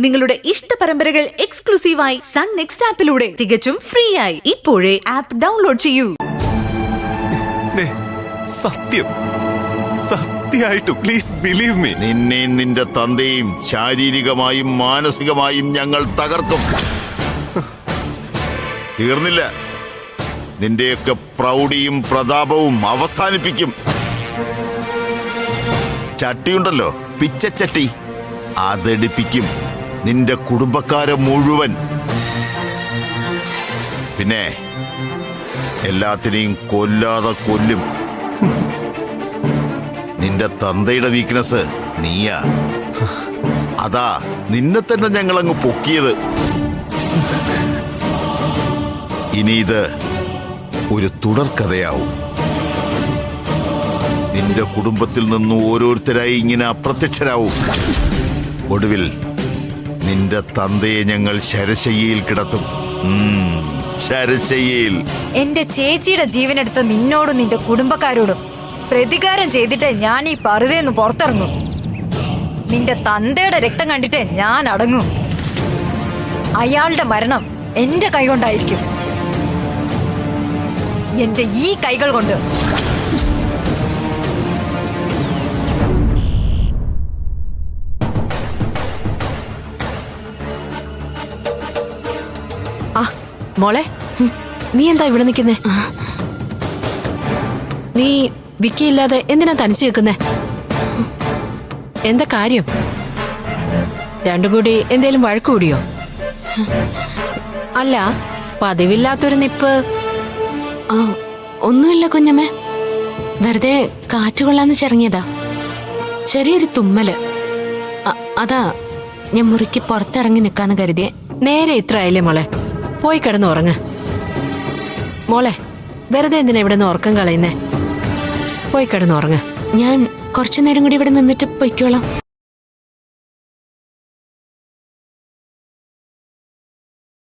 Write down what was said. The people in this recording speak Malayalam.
നിങ്ങളുടെ ഇഷ്ട പരമ്പരകൾ എക്സ്ക്ലൂസീവായി സൺ നെക്സ്റ്റ് ആപ്പിലൂടെ തികച്ചും ഫ്രീ ആയി ഇപ്പോഴേ ആപ്പ് ഡൗൺലോഡ് ചെയ്യൂ. സത്യം, സത്യമായിട്ടും പ്ലീസ് ബിലീവ് മീ. നിന്നെയും നിന്റെ തന്തയും ശാരീരികമായും മാനസികമായും ഞങ്ങൾ തകർക്കും. തീർന്നില്ല, നിന്റെയൊക്കെ പ്രൗഢിയും പ്രതാപവും അവസാനിപ്പിക്കും. ചട്ടിയുണ്ടല്ലോ, പിച്ചച്ചട്ടി, അതെടുപ്പിക്കും നിന്റെ കുടുംബക്കാരെ മുഴുവൻ. പിന്നെ എല്ലാത്തിനെയും കൊല്ലാതെ കൊല്ലും. നിന്റെ തന്തയുടെ വീക്ക്നെസ് നീയാ. അതാ നിന്നെ തന്നെ ഞങ്ങളങ്ങ് പൊക്കിയത്. ഇനി ഇത് ഒരു തുടർക്കഥയാവും. നിന്റെ കുടുംബത്തിൽ നിന്ന് ഓരോരുത്തരായി ഇങ്ങനെ അപ്രത്യക്ഷരാവും. ഒടുവിൽ നിന്റെ തന്തയെ ഞങ്ങൾ ശരശയ്യയിൽ കിടത്തും. ശരശയ്യയിൽ. എന്റെ ചേച്ചിയുടെ ജീവനെടുത്ത നിന്നോടും നിന്റെ കുടുംബക്കാരോടും പ്രതികാരം ചെയ്തിട്ട് ഞാൻ ഈ പറുതേന്ന് പുറത്തിറങ്ങും. നിന്റെ തന്തയുടെ രക്തം കണ്ടിട്ട് ഞാൻ അടങ്ങും. അയാളുടെ മരണം എന്റെ കൈകൊണ്ടായിരിക്കും. എന്റെ ഈ കൈകൾ കൊണ്ട്. ആ മോളെ, നീ എന്താ ഇവിടെ നിൽക്കുന്നേ? നീ വിക്കിയില്ലാതെ എന്തിനാ തനിച്ചു നിൽക്കുന്നേ? എന്താ കാര്യം? രണ്ടും കൂടി എന്തേലും വഴക്ക് കൂടിയോ? അല്ല, പതിവില്ലാത്തൊരു നിപ്പ്. ഒന്നുമില്ല കുഞ്ഞമ്മേ, വെറുതെ കാറ്റുകൊള്ളാന്ന് ചെറങ്ങിയതാ. ചെറിയൊരു തുമ്മല്. അതാ ഞാൻ മുറിക്ക് പുറത്തിറങ്ങി നിൽക്കാന്ന് കരുതിയേ. നേരെ ഇത്ര ആയില്ലേ മോളെ, പോയി കിടന്ന് ഉറങ്ങ്. മോളെ, വെറുതെ എന്തിനാ ഇവിടെ നിന്ന് ഉറക്കം കളയുന്നേ? പോയി കിടന്ന് ഉറങ്ങ്. ഞാൻ കുറച്ചു നേരം കൂടി ഇവിടെ നിന്നിട്ട് പൊയ്ക്കോളാം.